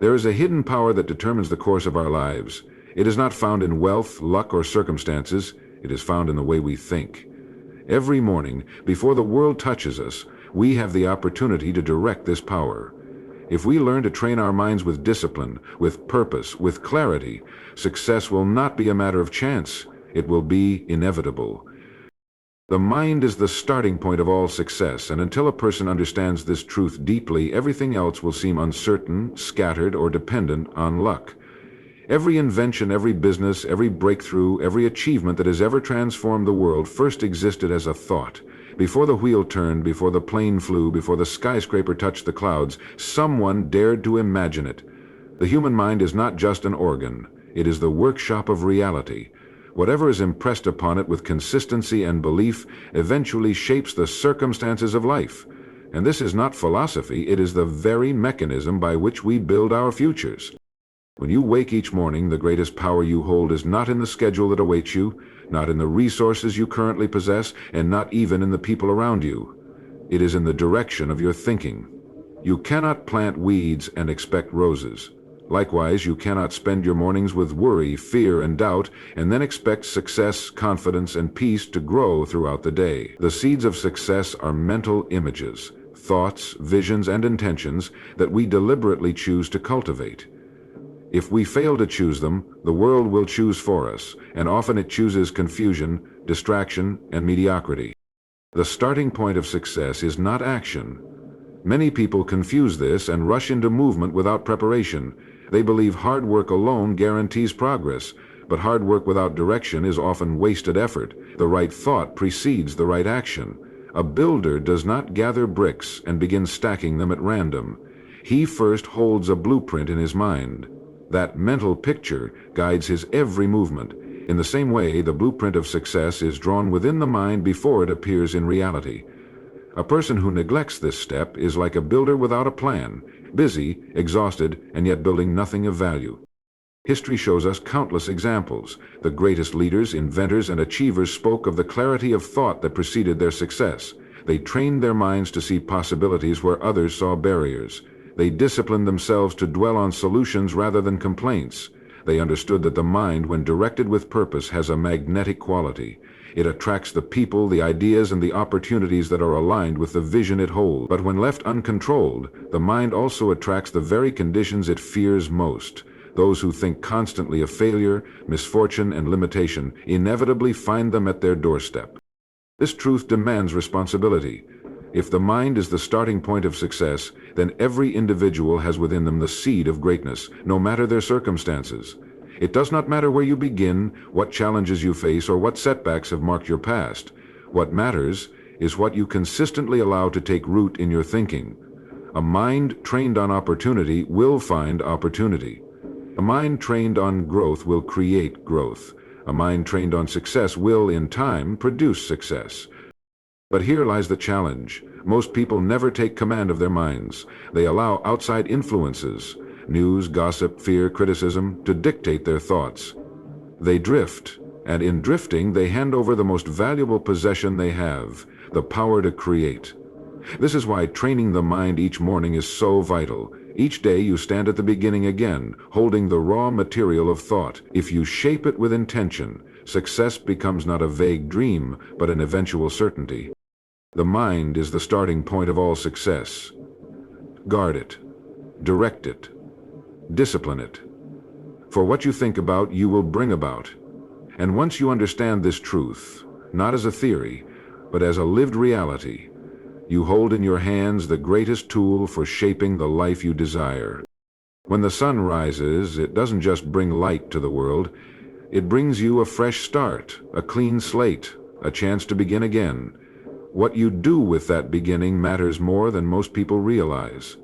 There is a hidden power that determines the course of our lives. It is not found in wealth, luck, or circumstances. It is found in the way we think. Every morning, before the world touches us, we have the opportunity to direct this power. If we learn to train our minds with discipline, with purpose, with clarity, success will not be a matter of chance. It will be inevitable. The mind is the starting point of all success, and until a person understands this truth deeply, everything else will seem uncertain, scattered, or dependent on luck. Every invention, every business, every breakthrough, every achievement that has ever transformed the world first existed as a thought. Before the wheel turned, before the plane flew, before the skyscraper touched the clouds, someone dared to imagine it. The human mind is not just an organ. It is the workshop of reality. Whatever is impressed upon it with consistency and belief eventually shapes the circumstances of life. And this is not philosophy, it is the very mechanism by which we build our futures. When you wake each morning, the greatest power you hold is not in the schedule that awaits you, not in the resources you currently possess, and not even in the people around you. It is in the direction of your thinking. You cannot plant weeds and expect roses. Likewise, you cannot spend your mornings with worry, fear, and doubt, and then expect success, confidence, and peace to grow throughout the day. The seeds of success are mental images, thoughts, visions, and intentions that we deliberately choose to cultivate. If we fail to choose them, the world will choose for us, and often it chooses confusion, distraction, and mediocrity. The starting point of success is not action. Many people confuse this and rush into movement without preparation. They believe hard work alone guarantees progress, but hard work without direction is often wasted effort. The right thought precedes the right action. A builder does not gather bricks and begin stacking them at random. He first holds a blueprint in his mind. That mental picture guides his every movement. In the same way, the blueprint of success is drawn within the mind before it appears in reality. A person who neglects this step is like a builder without a plan, busy, exhausted, and yet building nothing of value. History shows us countless examples. The greatest leaders, inventors, and achievers spoke of the clarity of thought that preceded their success. They trained their minds to see possibilities where others saw barriers. They disciplined themselves to dwell on solutions rather than complaints. They understood that the mind, when directed with purpose, has a magnetic quality. It attracts the people, the ideas, and the opportunities that are aligned with the vision it holds. But when left uncontrolled, the mind also attracts the very conditions it fears most. Those who think constantly of failure, misfortune, and limitation inevitably find them at their doorstep. This truth demands responsibility. If the mind is the starting point of success, then every individual has within them the seed of greatness, no matter their circumstances. It does not matter where you begin, what challenges you face, or what setbacks have marked your past. What matters is what you consistently allow to take root in your thinking. A mind trained on opportunity will find opportunity. A mind trained on growth will create growth. A mind trained on success will, in time, produce success. But here lies the challenge. Most people never take command of their minds. They allow outside influences, news, gossip, fear, criticism, to dictate their thoughts. They drift, and in drifting they hand over the most valuable possession they have, the power to create. This is why training the mind each morning is so vital. Each day you stand at the beginning again, holding the raw material of thought. If you shape it with intention, success becomes not a vague dream, but an eventual certainty. The mind is the starting point of all success. Guard it. Direct it. Discipline it. For what you think about, you will bring about. And once you understand this truth, not as a theory, but as a lived reality, you hold in your hands the greatest tool for shaping the life you desire. When the sun rises, it doesn't just bring light to the world, it brings you a fresh start, a clean slate, a chance to begin again. What you do with that beginning matters more than most people realize.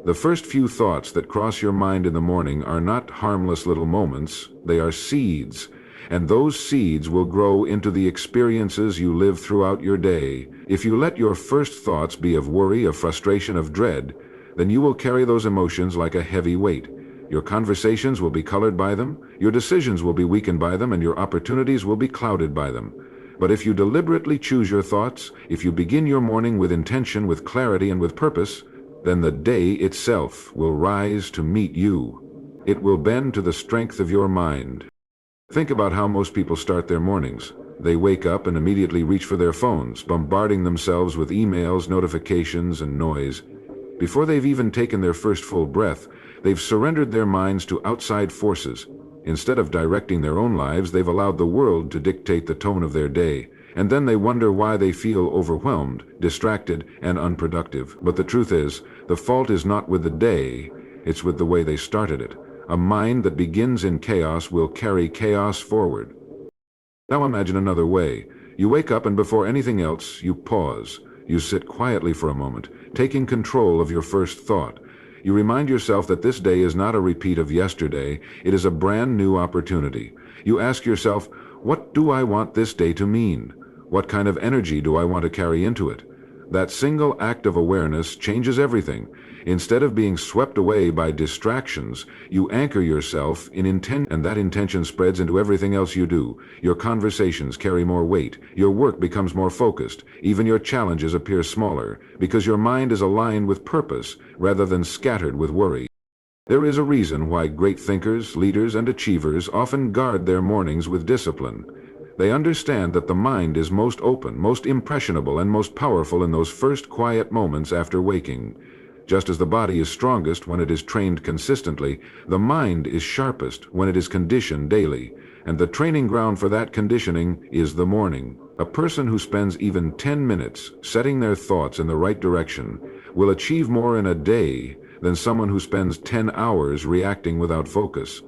The first few thoughts that cross your mind in the morning are not harmless little moments, they are seeds, and those seeds will grow into the experiences you live throughout your day. If you let your first thoughts be of worry, of frustration, of dread, then you will carry those emotions like a heavy weight. Your conversations will be colored by them, your decisions will be weakened by them, and your opportunities will be clouded by them. But if you deliberately choose your thoughts, if you begin your morning with intention, with clarity, and with purpose, then the day itself will rise to meet you. It will bend to the strength of your mind. Think about how most people start their mornings. They wake up and immediately reach for their phones, bombarding themselves with emails, notifications, and noise. Before they've even taken their first full breath, they've surrendered their minds to outside forces. Instead of directing their own lives, they've allowed the world to dictate the tone of their day. And then they wonder why they feel overwhelmed, distracted, and unproductive. But the truth is, the fault is not with the day, it's with the way they started it. A mind that begins in chaos will carry chaos forward. Now imagine another way. You wake up and before anything else, you pause. You sit quietly for a moment, taking control of your first thought. You remind yourself that this day is not a repeat of yesterday, it is a brand new opportunity. You ask yourself, what do I want this day to mean? What kind of energy do I want to carry into it? That single act of awareness changes everything. Instead of being swept away by distractions, you anchor yourself in intent, and that intention spreads into everything else you do. Your conversations carry more weight, your work becomes more focused, even your challenges appear smaller, because your mind is aligned with purpose rather than scattered with worry. There is a reason why great thinkers, leaders, and achievers often guard their mornings with discipline. They understand that the mind is most open, most impressionable, and most powerful in those first quiet moments after waking. Just as the body is strongest when it is trained consistently, the mind is sharpest when it is conditioned daily, and the training ground for that conditioning is the morning. A person who spends even 10 minutes setting their thoughts in the right direction will achieve more in a day than someone who spends 10 hours reacting without focus.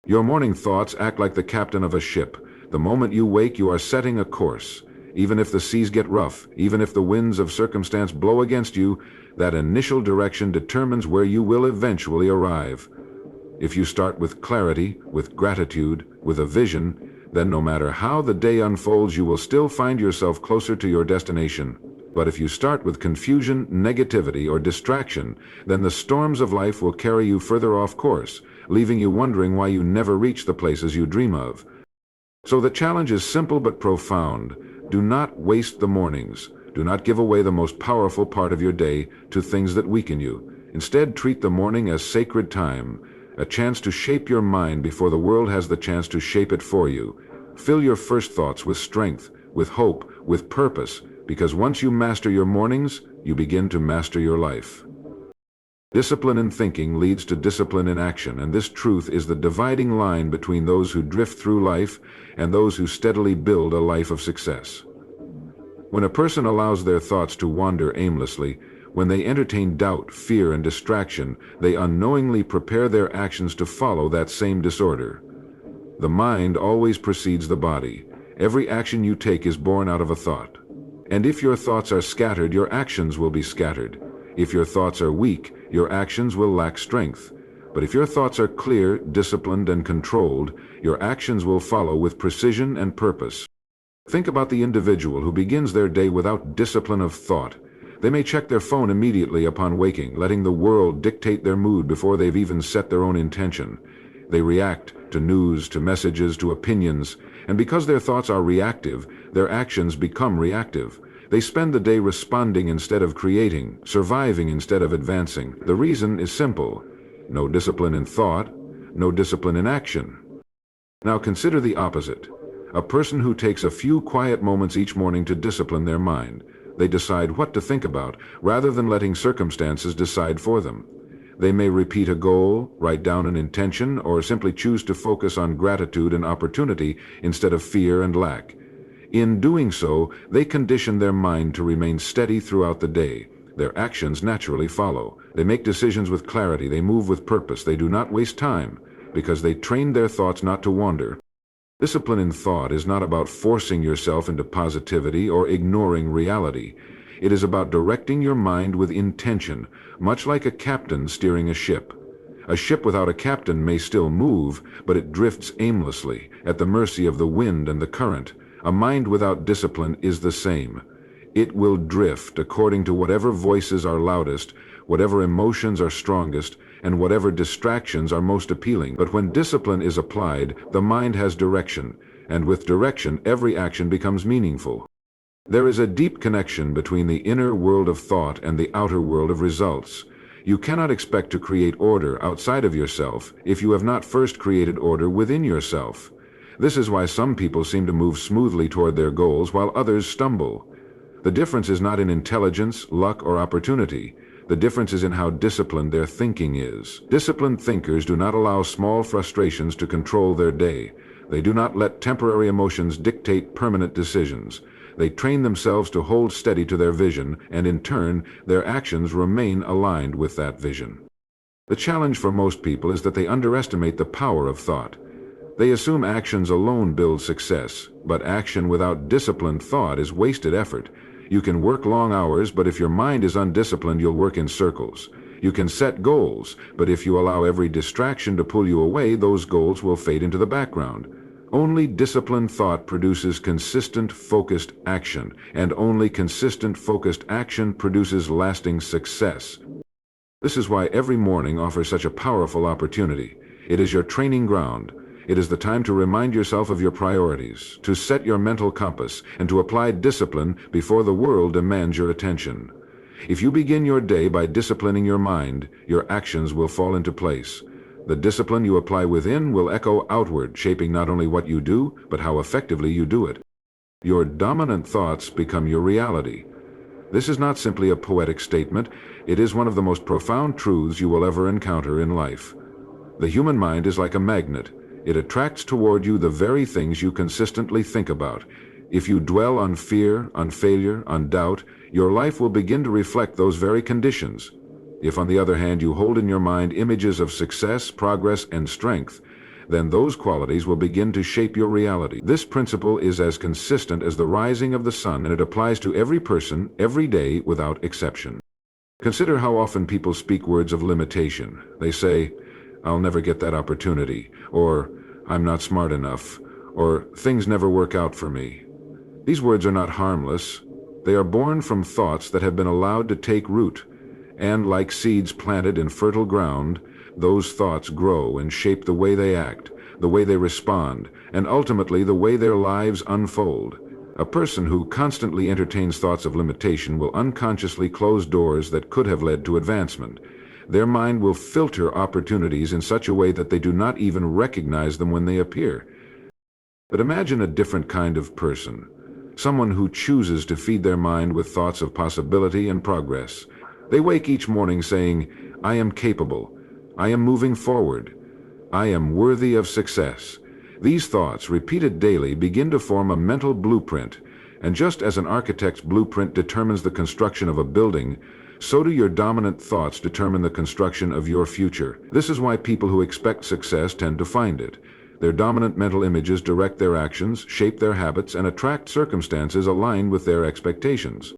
Your morning thoughts act like the captain of a ship. The moment you wake, you are setting a course. Even if the seas get rough, even if the winds of circumstance blow against you, that initial direction determines where you will eventually arrive. If you start with clarity, with gratitude, with a vision, then no matter how the day unfolds, you will still find yourself closer to your destination. But if you start with confusion, negativity, or distraction, then the storms of life will carry you further off course, leaving you wondering why you never reach the places you dream of. So the challenge is simple but profound. Do not waste the mornings. Do not give away the most powerful part of your day to things that weaken you. Instead, treat the morning as sacred time, a chance to shape your mind before the world has the chance to shape it for you. Fill your first thoughts with strength, with hope, with purpose, because once you master your mornings, you begin to master your life. Discipline in thinking leads to discipline in action, and this truth is the dividing line between those who drift through life and those who steadily build a life of success. When a person allows their thoughts to wander aimlessly, when they entertain doubt, fear, and distraction, they unknowingly prepare their actions to follow that same disorder. The mind always precedes the body. Every action you take is born out of a thought. And if your thoughts are scattered, your actions will be scattered. If your thoughts are weak, your actions will lack strength. But if your thoughts are clear, disciplined, and controlled, your actions will follow with precision and purpose. Think about the individual who begins their day without discipline of thought. They may check their phone immediately upon waking, letting the world dictate their mood before they've even set their own intention. They react to news, to messages, to opinions, and because their thoughts are reactive, their actions become reactive. They spend the day responding instead of creating, surviving instead of advancing. The reason is simple: no discipline in thought, no discipline in action. Now consider the opposite. A person who takes a few quiet moments each morning to discipline their mind. They decide what to think about, rather than letting circumstances decide for them. They may repeat a goal, write down an intention, or simply choose to focus on gratitude and opportunity instead of fear and lack. In doing so, they condition their mind to remain steady throughout the day. Their actions naturally follow. They make decisions with clarity. They move with purpose. They do not waste time, because they trained their thoughts not to wander. Discipline in thought is not about forcing yourself into positivity or ignoring reality. It is about directing your mind with intention, much like a captain steering a ship. A ship without a captain may still move, but it drifts aimlessly, at the mercy of the wind and the current. A mind without discipline is the same. It will drift according to whatever voices are loudest, whatever emotions are strongest, and whatever distractions are most appealing. But when discipline is applied, the mind has direction, and with direction every action becomes meaningful. There is a deep connection between the inner world of thought and the outer world of results. You cannot expect to create order outside of yourself if you have not first created order within yourself. This is why some people seem to move smoothly toward their goals while others stumble. The difference is not in intelligence, luck, or opportunity. The difference is in how disciplined their thinking is. Disciplined thinkers do not allow small frustrations to control their day. They do not let temporary emotions dictate permanent decisions. They train themselves to hold steady to their vision, and in turn, their actions remain aligned with that vision. The challenge for most people is that they underestimate the power of thought. They assume actions alone build success, but action without disciplined thought is wasted effort. You can work long hours, but if your mind is undisciplined, you'll work in circles. You can set goals, but if you allow every distraction to pull you away, those goals will fade into the background. Only disciplined thought produces consistent, focused action, and only consistent, focused action produces lasting success. This is why every morning offers such a powerful opportunity. It is your training ground. It is the time to remind yourself of your priorities, to set your mental compass, and to apply discipline before the world demands your attention. If you begin your day by disciplining your mind, your actions will fall into place. The discipline you apply within will echo outward, shaping not only what you do, but how effectively you do it. Your dominant thoughts become your reality. This is not simply a poetic statement. It is one of the most profound truths you will ever encounter in life. The human mind is like a magnet. It attracts toward you the very things you consistently think about. If you dwell on fear, on failure, on doubt, your life will begin to reflect those very conditions. If, on the other hand, you hold in your mind images of success, progress, and strength, then those qualities will begin to shape your reality. This principle is as consistent as the rising of the sun, and it applies to every person, every day, without exception. Consider how often people speak words of limitation. They say, "I'll never get that opportunity," or "I'm not smart enough," or "things never work out for me." These words are not harmless. They are born from thoughts that have been allowed to take root. And like seeds planted in fertile ground, those thoughts grow and shape the way they act, the way they respond, and ultimately the way their lives unfold. A person who constantly entertains thoughts of limitation will unconsciously close doors that could have led to advancement. Their mind will filter opportunities in such a way that they do not even recognize them when they appear. But imagine a different kind of person, someone who chooses to feed their mind with thoughts of possibility and progress. They wake each morning saying, "I am capable. I am moving forward. I am worthy of success." These thoughts, repeated daily, begin to form a mental blueprint. And just as an architect's blueprint determines the construction of a building, so do your dominant thoughts determine the construction of your future. This is why people who expect success tend to find it. Their dominant mental images direct their actions, shape their habits, and attract circumstances aligned with their expectations.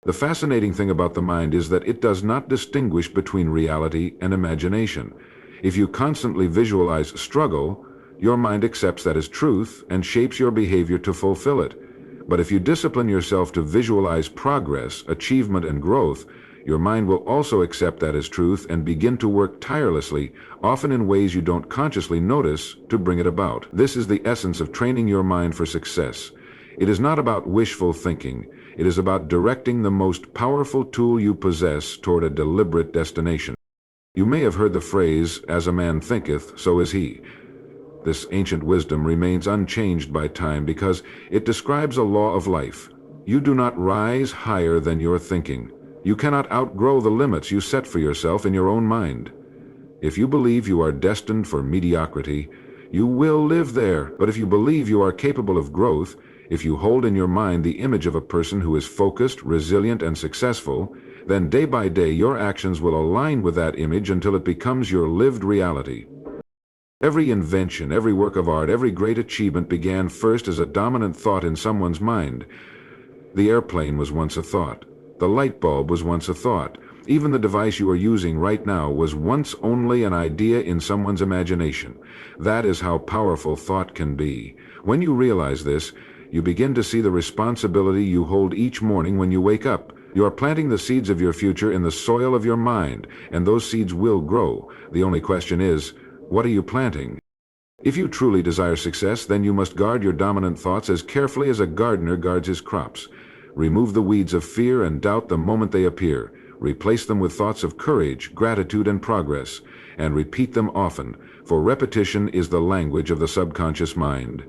The fascinating thing about the mind is that it does not distinguish between reality and imagination. If you constantly visualize struggle, your mind accepts that as truth and shapes your behavior to fulfill it. But if you discipline yourself to visualize progress, achievement, and growth, your mind will also accept that as truth and begin to work tirelessly, often in ways you don't consciously notice, to bring it about. This is the essence of training your mind for success. It is not about wishful thinking. It is about directing the most powerful tool you possess toward a deliberate destination. You may have heard the phrase, "As a man thinketh, so is he." This ancient wisdom remains unchanged by time because it describes a law of life. You do not rise higher than your thinking. You cannot outgrow the limits you set for yourself in your own mind. If you believe you are destined for mediocrity, you will live there. But if you believe you are capable of growth, if you hold in your mind the image of a person who is focused, resilient, and successful, then day by day your actions will align with that image until it becomes your lived reality. Every invention, every work of art, every great achievement began first as a dominant thought in someone's mind. The airplane was once a thought. The light bulb was once a thought. Even the device you are using right now was once only an idea in someone's imagination. That is how powerful thought can be. When you realize this, you begin to see the responsibility you hold each morning when you wake up. You are planting the seeds of your future in the soil of your mind, and those seeds will grow. The only question is, what are you planting? If you truly desire success, then you must guard your dominant thoughts as carefully as a gardener guards his crops. Remove the weeds of fear and doubt the moment they appear. Replace them with thoughts of courage, gratitude, and progress, and repeat them often, for repetition is the language of the subconscious mind.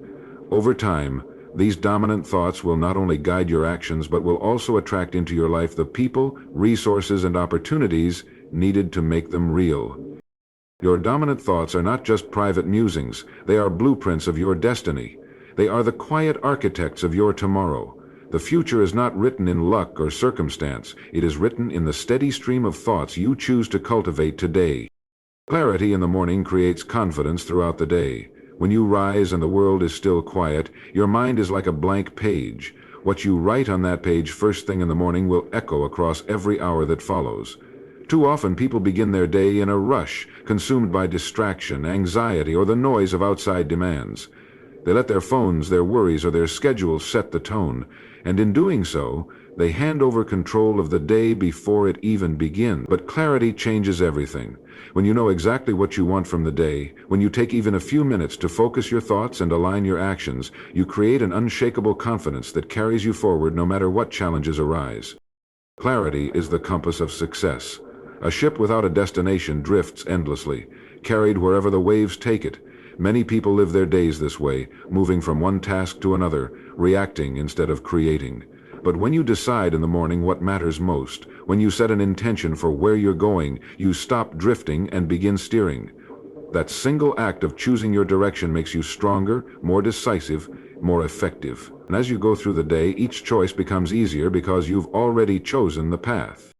Over time, these dominant thoughts will not only guide your actions but will also attract into your life the people, resources, and opportunities needed to make them real. Your dominant thoughts are not just private musings, they are blueprints of your destiny. They are the quiet architects of your tomorrow. The future is not written in luck or circumstance, it is written in the steady stream of thoughts you choose to cultivate today. Clarity in the morning creates confidence throughout the day. When you rise and the world is still quiet, your mind is like a blank page. What you write on that page first thing in the morning will echo across every hour that follows. Too often people begin their day in a rush, consumed by distraction, anxiety, or the noise of outside demands. They let their phones, their worries, or their schedules set the tone, and in doing so, they hand over control of the day before it even begins. But clarity changes everything. When you know exactly what you want from the day, when you take even a few minutes to focus your thoughts and align your actions, you create an unshakable confidence that carries you forward no matter what challenges arise. Clarity is the compass of success. A ship without a destination drifts endlessly, carried wherever the waves take it. Many people live their days this way, moving from one task to another, reacting instead of creating. But when you decide in the morning what matters most, when you set an intention for where you're going, you stop drifting and begin steering. That single act of choosing your direction makes you stronger, more decisive, more effective. And as you go through the day, each choice becomes easier because you've already chosen the path.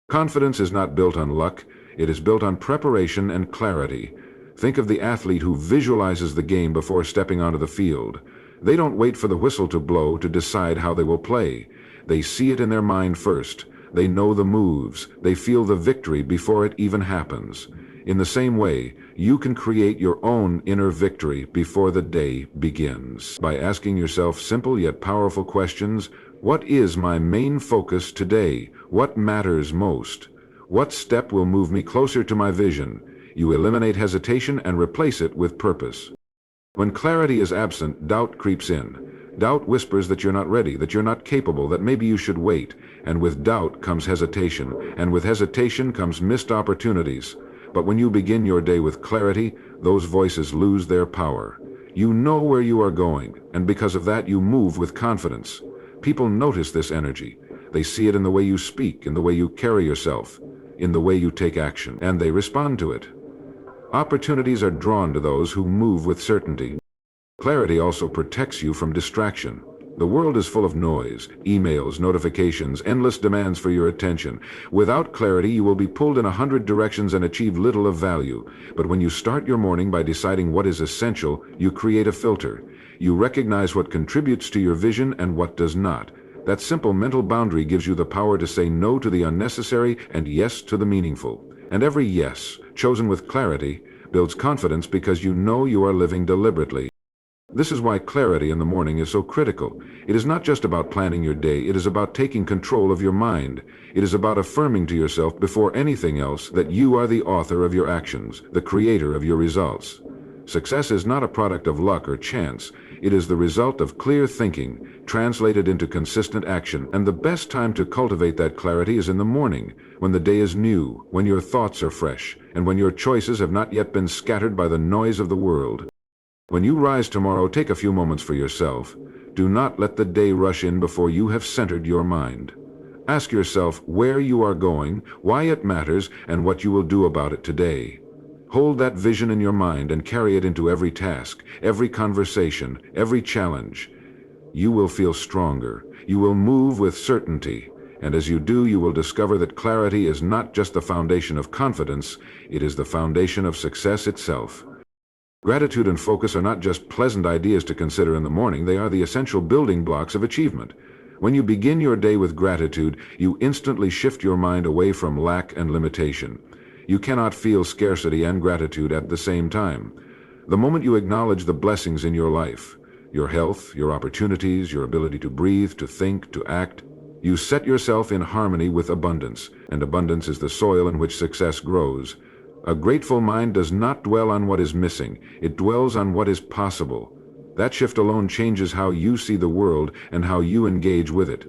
Confidence is not built on luck, it is built on preparation and clarity. Think of the athlete who visualizes the game before stepping onto the field. They don't wait for the whistle to blow to decide how they will play. They see it in their mind first. They know the moves. They feel the victory before it even happens. In the same way, you can create your own inner victory before the day begins. By asking yourself simple yet powerful questions: what is my main focus today? What matters most? What step will move me closer to my vision? You eliminate hesitation and replace it with purpose. When clarity is absent, doubt creeps in. Doubt whispers that you're not ready, that you're not capable, that maybe you should wait. And with doubt comes hesitation, and with hesitation comes missed opportunities. But when you begin your day with clarity, those voices lose their power. You know where you are going, and because of that you move with confidence. People notice this energy. They see it in the way you speak, in the way you carry yourself, in the way you take action, and they respond to it. Opportunities are drawn to those who move with certainty. Clarity also protects you from distraction. The world is full of noise, emails, notifications, endless demands for your attention. Without clarity, you will be pulled in 100 directions and achieve little of value. But when you start your morning by deciding what is essential, you create a filter. You recognize what contributes to your vision and what does not. That simple mental boundary gives you the power to say no to the unnecessary and yes to the meaningful. And every yes, chosen with clarity, builds confidence because you know you are living deliberately. This is why clarity in the morning is so critical. It is not just about planning your day, it is about taking control of your mind. It is about affirming to yourself before anything else that you are the author of your actions, the creator of your results. Success is not a product of luck or chance. It is the result of clear thinking, translated into consistent action. And the best time to cultivate that clarity is in the morning, when the day is new, when your thoughts are fresh, and when your choices have not yet been scattered by the noise of the world. When you rise tomorrow, take a few moments for yourself. Do not let the day rush in before you have centered your mind. Ask yourself where you are going, why it matters, and what you will do about it today. Hold that vision in your mind and carry it into every task, every conversation, every challenge. You will feel stronger. You will move with certainty. And as you do, you will discover that clarity is not just the foundation of confidence, it is the foundation of success itself. Gratitude and focus are not just pleasant ideas to consider in the morning, they are the essential building blocks of achievement. When you begin your day with gratitude, you instantly shift your mind away from lack and limitation. You cannot feel scarcity and gratitude at the same time. The moment you acknowledge the blessings in your life, your health, your opportunities, your ability to breathe, to think, to act, you set yourself in harmony with abundance, and abundance is the soil in which success grows. A grateful mind does not dwell on what is missing, it dwells on what is possible. That shift alone changes how you see the world and how you engage with it.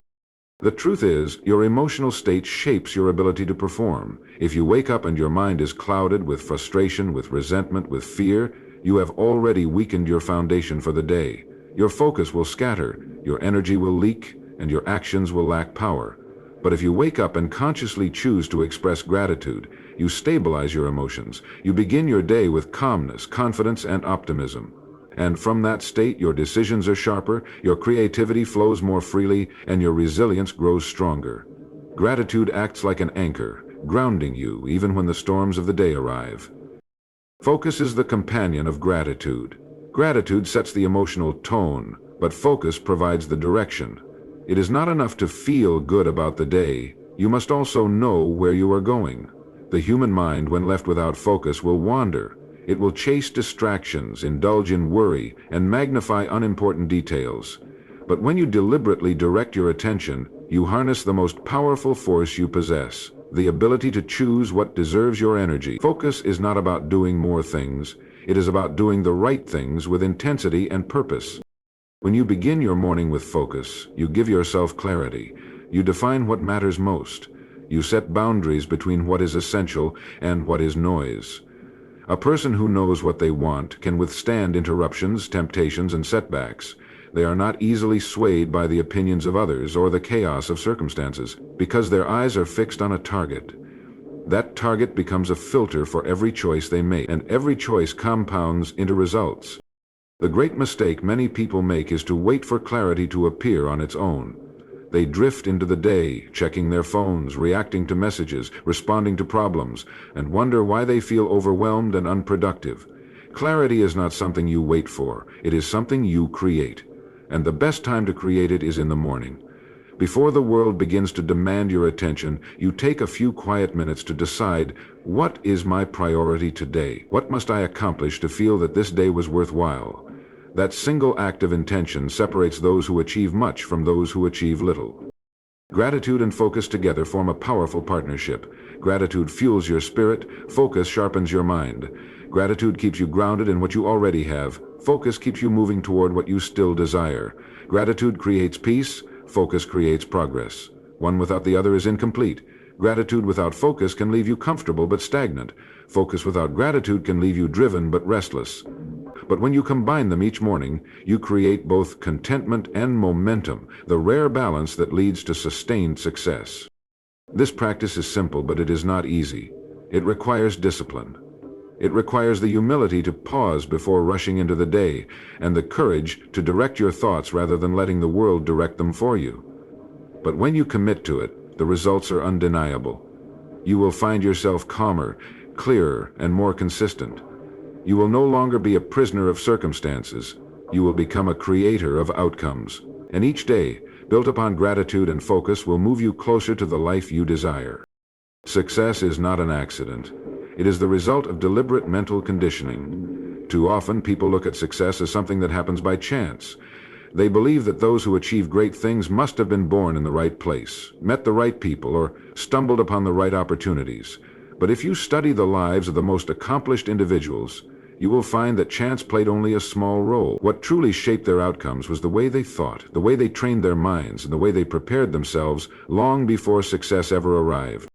The truth is, your emotional state shapes your ability to perform. If you wake up and your mind is clouded with frustration, with resentment, with fear, you have already weakened your foundation for the day. Your focus will scatter, your energy will leak, and your actions will lack power. But if you wake up and consciously choose to express gratitude, you stabilize your emotions. You begin your day with calmness, confidence, and optimism. And from that state, your decisions are sharper, your creativity flows more freely, and your resilience grows stronger. Gratitude acts like an anchor, grounding you even when the storms of the day arrive. Focus is the companion of gratitude. Gratitude sets the emotional tone, but focus provides the direction. It is not enough to feel good about the day, you must also know where you are going. The human mind, when left without focus, will wander. It will chase distractions, indulge in worry, and magnify unimportant details. But when you deliberately direct your attention, you harness the most powerful force you possess, the ability to choose what deserves your energy. Focus is not about doing more things. It is about doing the right things with intensity and purpose. When you begin your morning with focus, you give yourself clarity. You define what matters most. You set boundaries between what is essential and what is noise. A person who knows what they want can withstand interruptions, temptations, and setbacks. They are not easily swayed by the opinions of others or the chaos of circumstances, because their eyes are fixed on a target. That target becomes a filter for every choice they make, and every choice compounds into results. The great mistake many people make is to wait for clarity to appear on its own. They drift into the day, checking their phones, reacting to messages, responding to problems, and wonder why they feel overwhelmed and unproductive. Clarity is not something you wait for. It is something you create. And the best time to create it is in the morning. Before the world begins to demand your attention, you take a few quiet minutes to decide, what is my priority today? What must I accomplish to feel that this day was worthwhile? That single act of intention separates those who achieve much from those who achieve little. Gratitude and focus together form a powerful partnership. Gratitude fuels your spirit, focus sharpens your mind. Gratitude keeps you grounded in what you already have. Focus keeps you moving toward what you still desire. Gratitude creates peace, focus creates progress. One without the other is incomplete. Gratitude without focus can leave you comfortable but stagnant. Focus without gratitude can leave you driven but restless. But when you combine them each morning, you create both contentment and momentum, the rare balance that leads to sustained success. This practice is simple, but it is not easy. It requires discipline. It requires the humility to pause before rushing into the day, and the courage to direct your thoughts rather than letting the world direct them for you. But when you commit to it, the results are undeniable. You will find yourself calmer, clearer, and more consistent. You will no longer be a prisoner of circumstances. You will become a creator of outcomes. And each day, built upon gratitude and focus, will move you closer to the life you desire. Success is not an accident. It is the result of deliberate mental conditioning. Too often, people look at success as something that happens by chance. They believe that those who achieve great things must have been born in the right place, met the right people, or stumbled upon the right opportunities. But if you study the lives of the most accomplished individuals, you will find that chance played only a small role. What truly shaped their outcomes was the way they thought, the way they trained their minds, and the way they prepared themselves long before success ever arrived.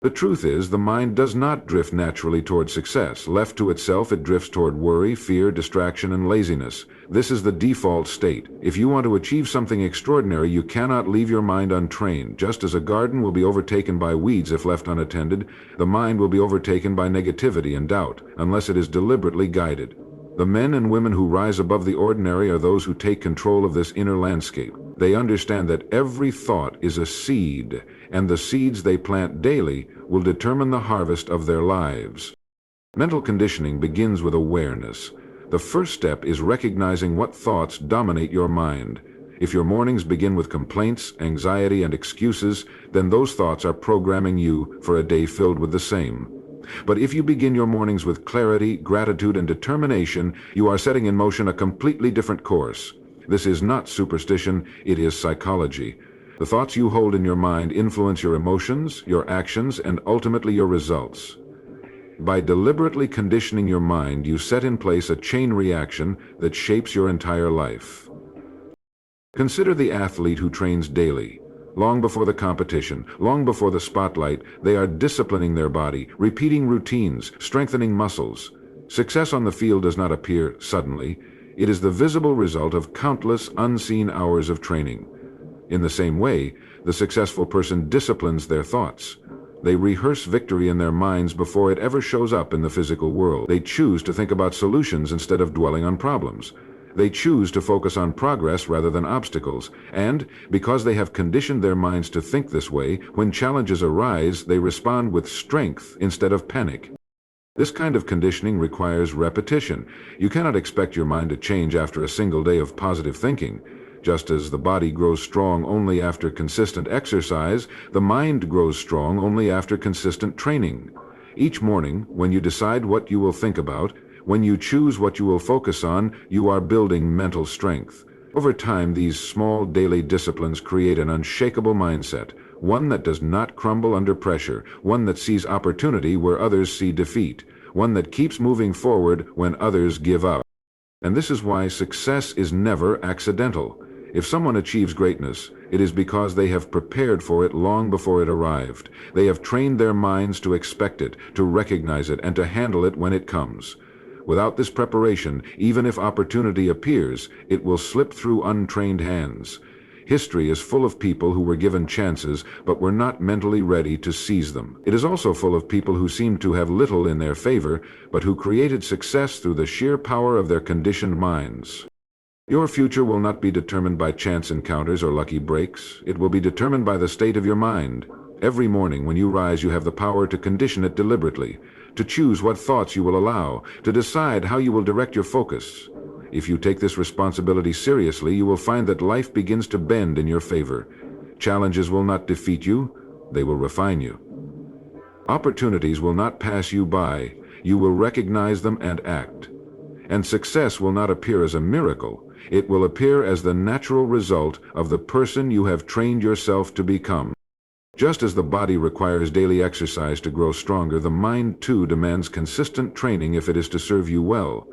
The truth is, the mind does not drift naturally toward success. Left to itself, it drifts toward worry, fear, distraction, and laziness. This is the default state. If you want to achieve something extraordinary, you cannot leave your mind untrained. Just as a garden will be overtaken by weeds if left unattended, the mind will be overtaken by negativity and doubt, unless it is deliberately guided. The men and women who rise above the ordinary are those who take control of this inner landscape. They understand that every thought is a seed, and the seeds they plant daily will determine the harvest of their lives. Mental conditioning begins with awareness. The first step is recognizing what thoughts dominate your mind. If your mornings begin with complaints, anxiety, and excuses, then those thoughts are programming you for a day filled with the same. But if you begin your mornings with clarity, gratitude, and determination, you are setting in motion a completely different course. This is not superstition, it is psychology. The thoughts you hold in your mind influence your emotions, your actions, and ultimately your results. By deliberately conditioning your mind, you set in place a chain reaction that shapes your entire life. Consider the athlete who trains daily. Long before the competition, long before the spotlight, they are disciplining their body, repeating routines, strengthening muscles. Success on the field does not appear suddenly. It is the visible result of countless unseen hours of training. In the same way, the successful person disciplines their thoughts. They rehearse victory in their minds before it ever shows up in the physical world. They choose to think about solutions instead of dwelling on problems. They choose to focus on progress rather than obstacles. And, because they have conditioned their minds to think this way, when challenges arise, they respond with strength instead of panic. This kind of conditioning requires repetition. You cannot expect your mind to change after a single day of positive thinking. Just as the body grows strong only after consistent exercise, the mind grows strong only after consistent training. Each morning, when you decide what you will think about, when you choose what you will focus on, you are building mental strength. Over time, these small daily disciplines create an unshakable mindset, one that does not crumble under pressure, one that sees opportunity where others see defeat, one that keeps moving forward when others give up. And this is why success is never accidental. If someone achieves greatness, it is because they have prepared for it long before it arrived. They have trained their minds to expect it, to recognize it, and to handle it when it comes. Without this preparation, even if opportunity appears, it will slip through untrained hands. History is full of people who were given chances but were not mentally ready to seize them. It is also full of people who seemed to have little in their favor, but who created success through the sheer power of their conditioned minds. Your future will not be determined by chance encounters or lucky breaks. It will be determined by the state of your mind. Every morning when you rise, you have the power to condition it deliberately, to choose what thoughts you will allow, to decide how you will direct your focus. If you take this responsibility seriously, you will find that life begins to bend in your favor. Challenges will not defeat you, they will refine you. Opportunities will not pass you by, you will recognize them and act. And success will not appear as a miracle, it will appear as the natural result of the person you have trained yourself to become. Just as the body requires daily exercise to grow stronger, the mind too demands consistent training if it is to serve you well.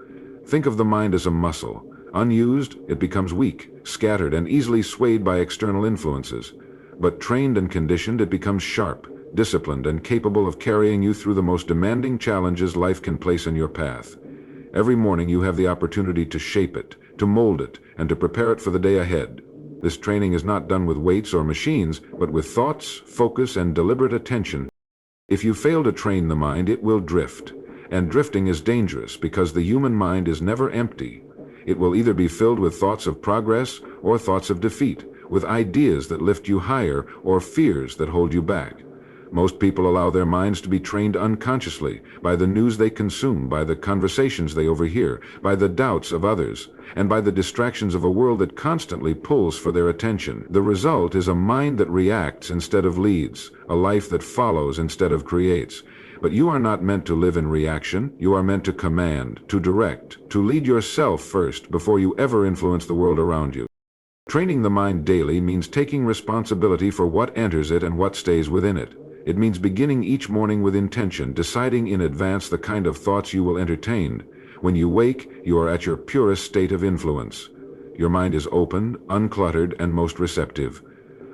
Think of the mind as a muscle. Unused, it becomes weak, scattered, and easily swayed by external influences. But trained and conditioned, it becomes sharp, disciplined, and capable of carrying you through the most demanding challenges life can place in your path. Every morning you have the opportunity to shape it, to mold it, and to prepare it for the day ahead. This training is not done with weights or machines, but with thoughts, focus, and deliberate attention. If you fail to train the mind, it will drift. And drifting is dangerous because the human mind is never empty. It will either be filled with thoughts of progress or thoughts of defeat, with ideas that lift you higher or fears that hold you back. Most people allow their minds to be trained unconsciously by the news they consume, by the conversations they overhear, by the doubts of others, and by the distractions of a world that constantly pulls for their attention. The result is a mind that reacts instead of leads, a life that follows instead of creates. But you are not meant to live in reaction. You are meant to command, to direct, to lead yourself first before you ever influence the world around you. Training the mind daily means taking responsibility for what enters it and what stays within it. It means beginning each morning with intention, deciding in advance the kind of thoughts you will entertain. When you wake, you are at your purest state of influence. Your mind is open, uncluttered, and most receptive.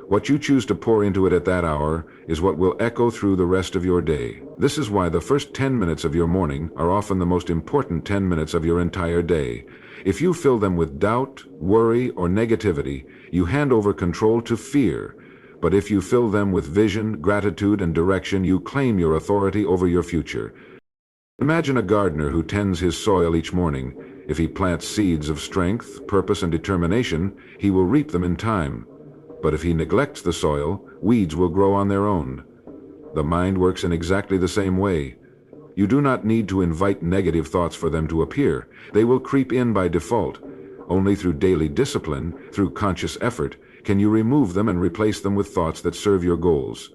What you choose to pour into it at that hour is what will echo through the rest of your day. This is why the first 10 minutes of your morning are often the most important 10 minutes of your entire day. If you fill them with doubt, worry, or negativity, you hand over control to fear. But if you fill them with vision, gratitude, and direction, you claim your authority over your future. Imagine a gardener who tends his soil each morning. If he plants seeds of strength, purpose, and determination, he will reap them in time. But if he neglects the soil, weeds will grow on their own. The mind works in exactly the same way. You do not need to invite negative thoughts for them to appear. They will creep in by default. Only through daily discipline, through conscious effort, can you remove them and replace them with thoughts that serve your goals.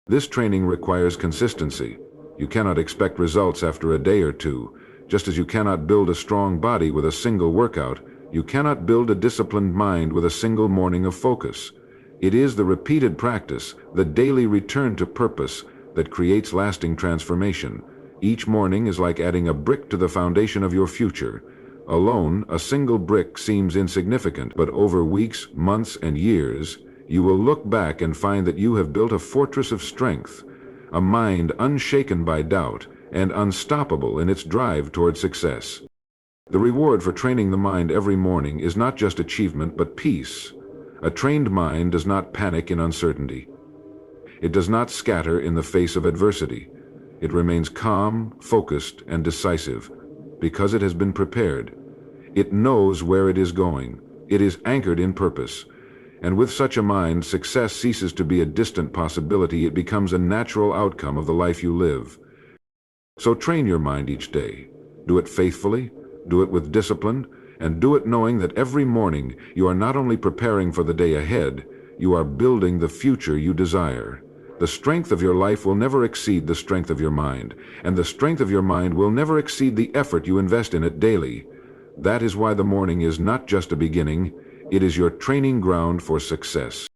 This training requires consistency. You cannot expect results after a day or two. Just as you cannot build a strong body with a single workout, you cannot build a disciplined mind with a single morning of focus. It is the repeated practice, the daily return to purpose, that creates lasting transformation. Each morning is like adding a brick to the foundation of your future. Alone, a single brick seems insignificant, but over weeks, months, and years, You will look back and find that you have built a fortress of strength, a mind unshaken by doubt and unstoppable in its drive toward success. The reward for training the mind every morning is not just achievement but peace. A trained mind does not panic in uncertainty. It does not scatter in the face of adversity. It remains calm, focused, and decisive because it has been prepared. It knows where it is going. It is anchored in purpose. And with such a mind, success ceases to be a distant possibility. It becomes a natural outcome of the life you live. So train your mind each day. Do it faithfully, do it with discipline, and do it knowing that every morning you are not only preparing for the day ahead, you are building the future you desire. The strength of your life will never exceed the strength of your mind, and the strength of your mind will never exceed the effort you invest in it daily. That is why the morning is not just a beginning, it is your training ground for success.